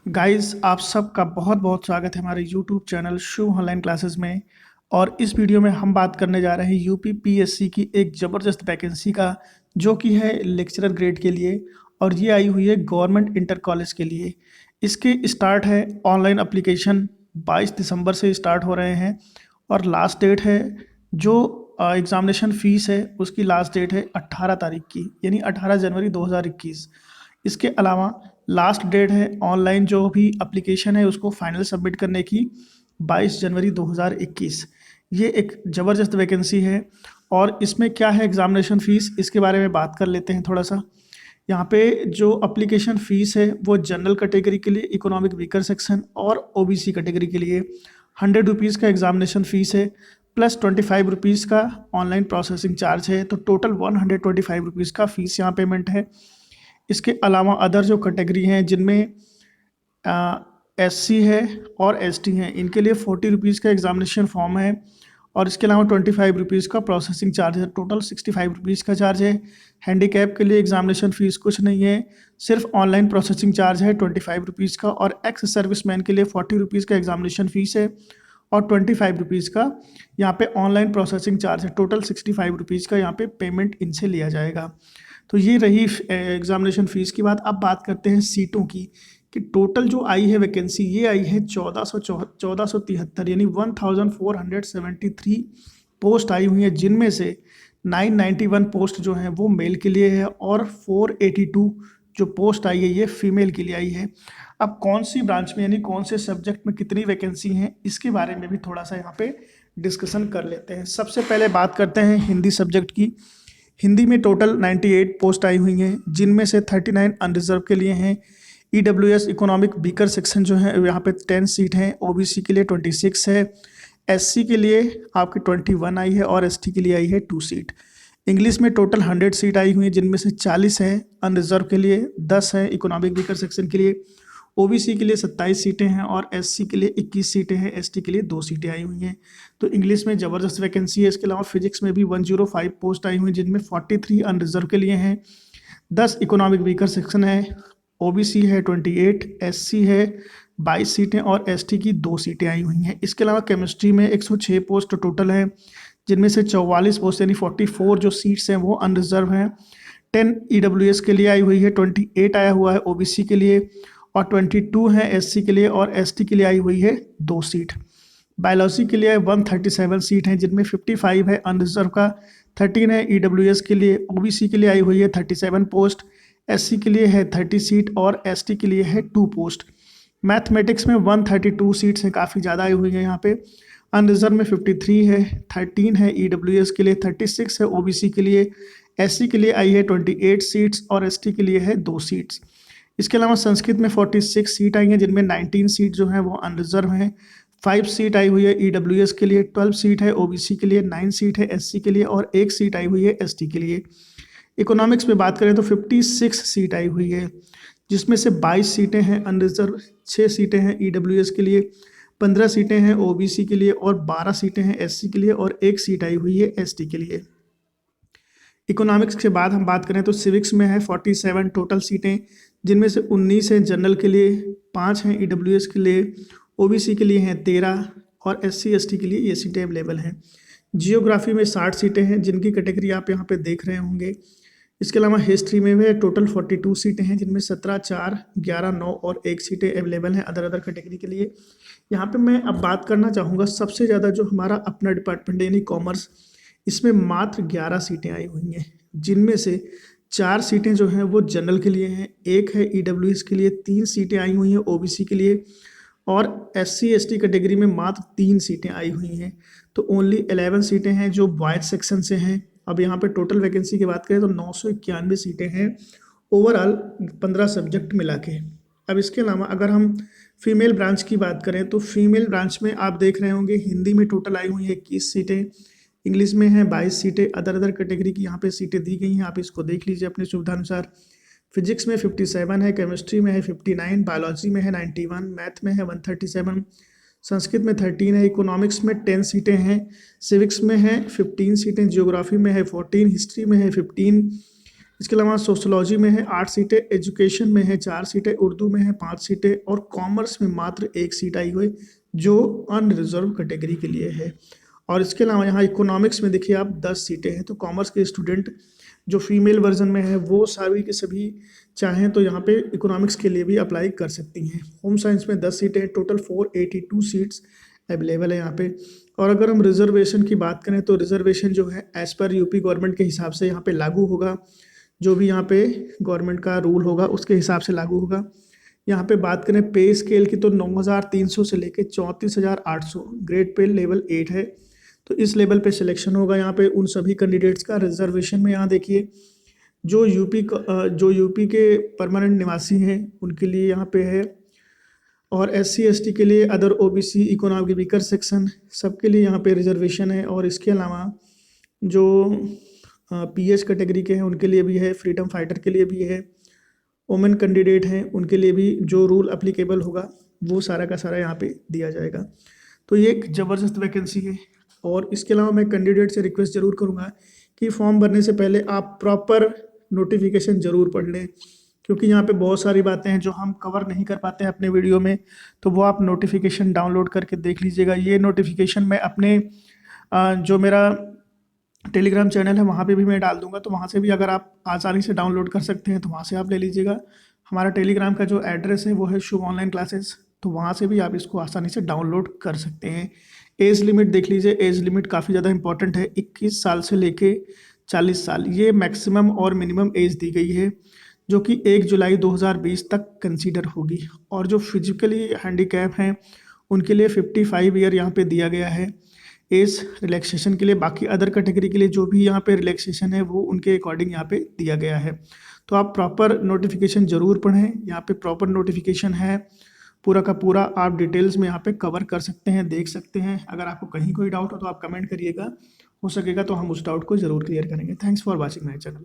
Guys, आप सबका बहुत बहुत स्वागत है हमारे यूट्यूब चैनल शुभ ऑनलाइन क्लासेस में। और इस वीडियो में हम बात करने जा रहे हैं यूपी पीएससी की एक ज़बरदस्त वैकेंसी का, जो कि है लेक्चरर ग्रेड के लिए। और ये आई हुई है गवर्नमेंट इंटर कॉलेज के लिए। इसके स्टार्ट है ऑनलाइन अप्लीकेशन 22 दिसंबर से स्टार्ट हो रहे हैं। और लास्ट डेट है जो एग्ज़ामिनेशन फ़ीस है उसकी लास्ट डेट है 18 तारीख की, यानी 18 जनवरी 2021। इसके अलावा लास्ट डेट है ऑनलाइन जो भी एप्लीकेशन है उसको फाइनल सबमिट करने की 22 जनवरी 2021। ये एक ज़बरदस्त वैकेंसी है। और इसमें क्या है एग्ज़ामिनेशन फ़ीस, इसके बारे में बात कर लेते हैं थोड़ा सा। यहाँ पे जो एप्लीकेशन फ़ीस है वो जनरल कैटेगरी के लिए, इकोनॉमिक वीकर सेक्शन और ओबीसी कैटेगरी के लिए 100 रुपीज़ का एग्ज़ामिनेशन फ़ीस है, प्लस 25 रुपीज़ का ऑनलाइन प्रोसेसिंग चार्ज है। तो टोटल 125 रुपीज़ का फ़ीस यहाँ पेमेंट है। इसके अलावा अदर जो कैटेगरी हैं जिनमें एससी है और एसटी हैं, इनके लिए 40 रुपीज़ का एग्ज़ामिनेशन फॉर्म है। और इसके अलावा 25 रुपीज़ का प्रोसेसिंग चार्ज है। टोटल 65 रुपीज़ का चार्ज है। हैंडीकैप के लिए एग्ज़ामिनेशन फ़ीस कुछ नहीं है, सिर्फ ऑनलाइन प्रोसेसिंग चार्ज है 25 रुपीज़ का। और एक्स सर्विसमैन के लिए 40 रुपीज़ का एग्ज़ामिनेशन फ़ीस है और 25 रुपीज़ का यहाँ पे ऑनलाइन प्रोसेसिंग चार्ज है। टोटल 65 रुपीज़ का यहाँ पे पेमेंट इनसे लिया जाएगा। तो ये रही एग्ज़ामिनेशन फ़ीस की बात। अब बात करते हैं सीटों की, कि टोटल जो आई है वैकेंसी, ये आई है 1473, यानी 1473 पोस्ट आई हुई हैं, जिनमें से 991 पोस्ट जो हैं वो मेल के लिए है और 482 जो पोस्ट आई है ये फीमेल के लिए आई है। अब कौन सी ब्रांच में यानी कौन से सब्जेक्ट में कितनी वैकेंसी हैं, इसके बारे में भी थोड़ा सा यहाँ पे डिस्कशन कर लेते हैं। सबसे पहले बात करते हैं हिंदी सब्जेक्ट की। हिंदी में टोटल 98 पोस्ट आई हुई हैं, जिनमें से 39 अनरिजर्व के लिए हैं। ईडब्ल्यूएस इकोनॉमिक वीकर सेक्शन जो है यहाँ पे 10 सीट हैं, ओबीसी के लिए 26 है, एससी के लिए आपकी 21 आई है और एसटी के लिए आई है 2 सीट। इंग्लिश में टोटल 100 सीट आई हुई हैं, जिनमें से 40 है अनरिजर्व के लिए, 10 है इकोनॉमिक वीकर सेक्शन के लिए, ओबीसी के लिए 27 सीटें हैं और एससी के लिए 21 सीटें हैं, एसटी के लिए 2 सीटें आई हुई हैं। तो इंग्लिश में ज़बरदस्त वैकेंसी है। इसके अलावा फिजिक्स में भी 105 पोस्ट आई हुई हैं, जिनमें 43 अनरिजर्व के लिए हैं, 10 इकोनॉमिक वीकर सेक्शन है, ओबीसी है 28, एससी है 22 सीटें और एसटी की 2 सीटें आई हुई हैं। इसके अलावा केमिस्ट्री में 106 पोस्ट टोटल है, जिनमें से 44 पोस्ट यानी 44 जो सीट्स हैं वो अनरिजर्व हैं। 10 ईडब्ल्यूएस के लिए आई हुई है, 28 आया हुआ है ओबीसी के लिए और 22 है एससी के लिए और एसटी के लिए आई हुई है 2 सीट। बायोलॉजी के लिए 137 सीट हैं, जिनमें 55 है अनरिजर्व का, 13 है ईडब्ल्यूएस के लिए, ओबीसी के लिए आई हुई है 37 पोस्ट, एससी के लिए है 30 सीट और एसटी के लिए है 2 पोस्ट। मैथमेटिक्स में 132 सीट्स हैं, काफ़ी ज़्यादा आई हुई हैं यहाँ पे। अनरिजर्व में 53 है, 13 है ईडब्ल्यूएस के लिए, 36 है ओबीसी के लिए, एससी के लिए आई है 28 सीट्स और एसटी के लिए है 2 सीट्स। इसके अलावा संस्कृत में 46 सीट आई हैं, जिनमें 19 सीट जो हैं वो अनरिजर्व हैं, 5 सीट आई हुई है ईडब्ल्यूएस के लिए, 12 सीट है ओबीसी के लिए, 9 सीट है एससी के लिए और 1 सीट आई हुई है एसटी के लिए। इकोनॉमिक्स में बात करें तो 56 सीट आई हुई है, जिसमें से 22 सीटें हैं अनरिजर्व, 6 सीटें हैं ईडब्ल्यूएस के लिए, 15 सीटें हैं ओबीसी के लिए और 12 सीटें हैं एससी के लिए और 1 सीट आई हुई है एसटी के लिए। इकोनॉमिक्स के बाद हम बात करें तो सिविक्स में है 47 टोटल सीटें, जिनमें से 19 हैं जनरल के लिए, 5 हैं ईडब्ल्यूएस के लिए, ओबीसी के लिए हैं 13 और एससी एसटी के लिए ये सीटें अवेलेबल हैं। जियोग्राफी में 60 सीटें हैं, जिनकी कैटेगरी आप यहाँ पे देख रहे होंगे। इसके अलावा हिस्ट्री में भी टोटल 42 सीटें हैं, जिनमें 17, 4, 11, 9 और 1 सीटें अवेलेबल हैं अदर कैटेगरी के लिए। यहाँ पे मैं अब बात करना चाहूँगा सबसे ज़्यादा जो हमारा अपना डिपार्टमेंट यानी कॉमर्स, इसमें मात्र 11 सीटें आई हुई हैं, जिनमें से 4 सीटें जो हैं वो जनरल के लिए हैं, 1 है ईडब्ल्यूएस के लिए, 3 सीटें आई हुई हैं ओबीसी के लिए और एससी एसटी कैटेगरी में मात्र 3 सीटें आई हुई हैं। तो ओनली 11 सीटें हैं जो बॉयज सेक्शन से हैं। अब यहाँ पे टोटल वैकेंसी की बात करें तो 991 सीटें हैं ओवरऑल 15 सब्जेक्ट मिला के। अब इसके अलावा अगर हम फीमेल ब्रांच की बात करें तो फीमेल ब्रांच में आप देख रहे होंगे हिंदी में टोटल आई हुई है 21 सीटें, इंग्लिश में है 22 सीटें, अदर कैटेगरी की यहाँ पे सीटें दी गई हैं, आप इसको देख लीजिए अपनी सुविधानुसार। फिजिक्स में 57 है, केमिस्ट्री में है 59, बायोलॉजी में है 91, मैथ में है 137, संस्कृत में 13 है, इकोनॉमिक्स में 10 सीटें हैं, सिविक्स में है 15 सीटें, जियोग्राफी में है 14, हिस्ट्री में है 15, इसके अलावा सोशोलॉजी में है 8 सीटें, एजुकेशन में है 4 सीटें, उर्दू में है 5 सीटें और कॉमर्स में मात्र 1 सीट आई हुई जो अनरिजर्व कैटेगरी के लिए है। और इसके अलावा यहाँ इकोनॉमिक्स में देखिए आप 10 सीटें हैं। तो कॉमर्स के स्टूडेंट जो फीमेल वर्जन में है वो सभी के सभी चाहें तो यहाँ पे इकोनॉमिक्स के लिए भी अप्लाई कर सकती हैं। होम साइंस में 10 सीटें, टोटल 482 सीट्स अवेलेबल है यहाँ पे। और अगर हम रिजर्वेशन की बात करें तो रिजर्वेशन जो है एज़ पर यूपी गवर्नमेंट के हिसाब से यहाँ पे लागू होगा। जो भी यहाँ पे गवर्नमेंट का रूल होगा उसके हिसाब से लागू होगा। यहाँ पे बात करें पे स्केल की तो 9,300 से लेके 34,800 ग्रेड पे लेवल 8 है। तो इस लेवल पे सिलेक्शन होगा यहाँ पे उन सभी कैंडिडेट्स का। रिजर्वेशन में यहाँ देखिए जो यूपी के परमानेंट निवासी हैं उनके लिए यहाँ पे है, और SC ST के लिए, other OBC, economic weaker section सबके लिए यहाँ पे रिजर्वेशन है। और इसके अलावा जो PH कैटेगरी के हैं उनके लिए भी है, फ्रीडम फाइटर के लिए भी है, वुमेन कैंडिडेट हैं उनके लिए भी जो रूल अप्लीकेबल होगा वो सारा का सारा यहाँ पे दिया जाएगा। तो ये एक ज़बरदस्त वैकेंसी है। और इसके अलावा मैं कैंडिडेट से रिक्वेस्ट ज़रूर करूँगा कि फॉर्म भरने से पहले आप प्रॉपर नोटिफिकेशन ज़रूर पढ़ लें, क्योंकि यहाँ पे बहुत सारी बातें हैं जो हम कवर नहीं कर पाते हैं अपने वीडियो में। तो वो आप नोटिफिकेशन डाउनलोड करके देख लीजिएगा। ये नोटिफिकेशन मैं अपने जो मेरा टेलीग्राम चैनल है वहाँ पे भी मैं डाल दूंगा, तो वहाँ से भी अगर आप आसानी से डाउनलोड कर सकते हैं तो वहाँ से आप ले लीजिएगा। हमारा टेलीग्राम का जो एड्रेस है वो है शुभ ऑनलाइन क्लासेस, तो वहाँ से भी आप इसको आसानी से डाउनलोड कर सकते हैं। एज लिमिट देख लीजिए, एज लिमिट काफ़ी ज़्यादा इंपॉर्टेंट है। 21 साल से लेके 40 साल ये मैक्सिमम और मिनिमम एज दी गई है, जो कि 1 जुलाई 2020 तक कंसीडर होगी। और जो फिजिकली हैंडीकैप हैं उनके लिए 55 ईयर यहाँ पे दिया गया है एज रिलैक्सेशन के लिए। बाकी अदर कैटेगरी के लिए जो भी यहाँ पे रिलैक्सेशन है वो उनके अकॉर्डिंग यहाँ पे दिया गया है। तो आप प्रॉपर नोटिफिकेशन ज़रूर पढ़ें, यहाँ पे प्रॉपर नोटिफिकेशन है पूरा का पूरा। आप डिटेल्स में यहाँ पे कवर कर सकते हैं, देख सकते हैं। अगर आपको कहीं कोई डाउट हो तो आप कमेंट करिएगा, हो सकेगा तो हम उस डाउट को ज़रूर क्लियर करेंगे। Thanks for watching my channel.